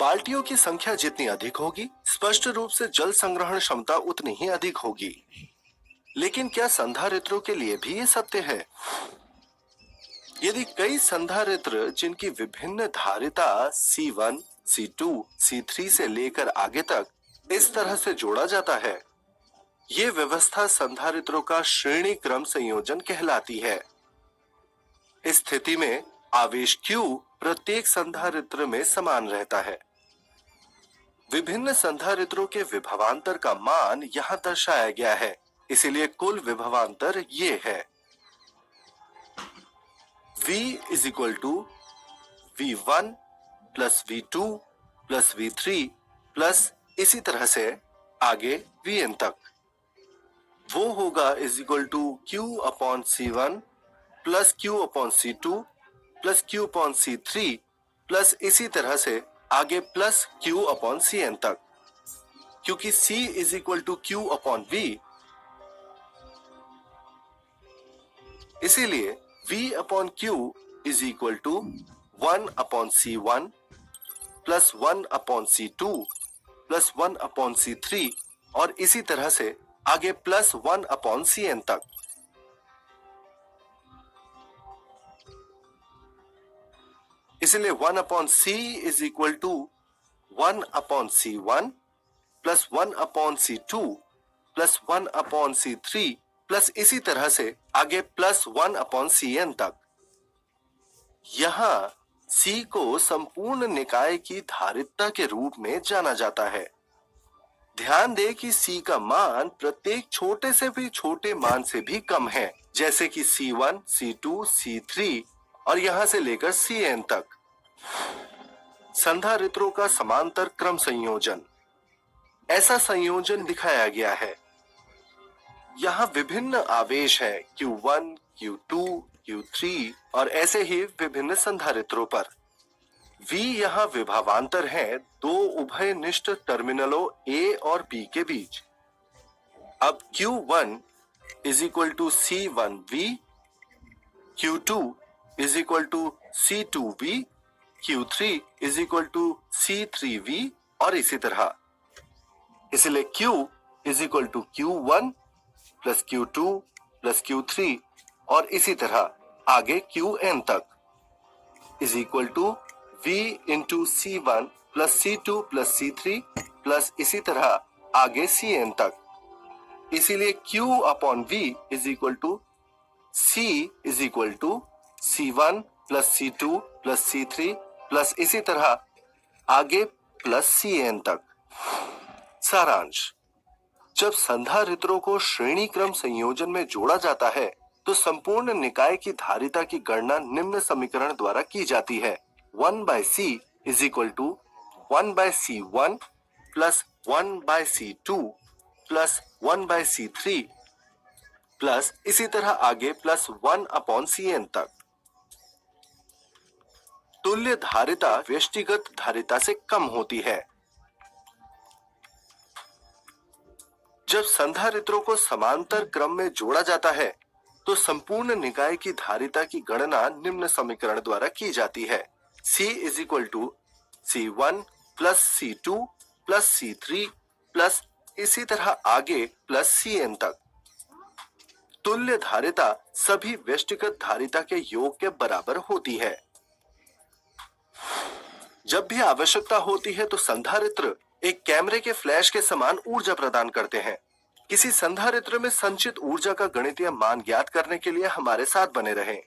बाल्टियों की संख्या जितनी अधिक होगी, स्पष्ट रूप से जल संग्रहण क्षमता उतनी ही अधिक होगी। लेकिन क्या संधारित्रों के लिए भी ये सत्य है? यदि कई संधारित्र जिनकी विभिन्न धारिता C1, C2, C3 से लेकर आगे तक इस तरह से जोड़ा जाता है, ये व्यवस्था संधारित्रों का श्रेणी क्रम संयोजन कहलाती है। इस स्थिति में आवेश Q प्रत्येक संधारित्र में समान रहता है। विभिन्न संधारित्रों के विभवांतर का मान यहाँ दर्शाया गया है, इसीलिए कुल विभवांतर ये है। V is equal to V1 plus V2 plus V3 plus इसी तरह से आगे Vn तक। वो होगा is equal to Q upon C1 plus Q upon C2 plus Q upon C3 plus इसी तरह से आगे plus Q upon Cn तक। क्योंकि C is equal to Q upon V, इसीलिए V upon Q is equal to 1 upon C1 plus 1 upon C2 plus 1 upon C3 और इसी तरह से आगे plus 1 upon Cn तक। इसलिए 1 upon C is equal to 1 upon C1 plus 1 upon C2 plus 1 upon C3 plus इसी तरह से आगे प्लस 1 अपॉन Cn तक। यहां C को संपूर्ण निकाय की धारिता के रूप में जाना जाता है। ध्यान दें कि C का मान प्रत्येक छोटे से भी छोटे मान से भी कम है, जैसे कि C1, C2, C3 और यहां से लेकर Cn तक। संधारित्रों का समांतर क्रम संयोजन, ऐसा संयोजन दिखाया गया है। यहाँ विभिन्न आवेश हैं Q1, Q2, Q3 और ऐसे ही विभिन्न संधारित्रों पर। V यहाँ विभवांतर है दो उभयनिष्ठ टर्मिनलों A और B के बीच। अब Q1 is equal to C1V, Q2 is equal to C2V, Q3 is equal to C3V और इसी तरह। इसलिए Q is equal to Q1 plus Q2 plus Q3 और इसी तरह आगे Qn तक is equal to V into C1 plus C2 plus C3 plus इसी तरह आगे Cn तक। इसीलिए Q upon V is equal to C is equal to C1 plus C2 plus C3 plus इसी तरह आगे प्लस Cn तक। सारांश, जब संधारित्रों को श्रेणी क्रम संयोजन में जोड़ा जाता है तो संपूर्ण निकाय की धारिता की गणना निम्न समीकरण द्वारा की जाती है। 1/C is equal to 1/C1 plus 1/C2 plus 1/C3 plus इसी तरह आगे प्लस 1 अपॉन Cn तक। तुल्य धारिता व्यष्टिगत धारिता से कम होती है। जब संधारित्रों को समांतर क्रम में जोड़ा जाता है तो संपूर्ण निकाय की धारिता की गणना निम्न समीकरण द्वारा की जाती है। C is equal to C1 plus C2 plus C3 plus इसी तरह आगे प्लस Cn तक। तुल्य धारिता सभी व्यष्टिगत धारिता के योग के बराबर होती है। जब भी आवश्यकता होती है तो संधारित्र एक कैमरे के फ्लैश के समान ऊर्जा प्रदान करते हैं। किसी संधारित्र में संचित ऊर्जा का गणितीय मान ज्ञात करने के लिए हमारे साथ बने रहें।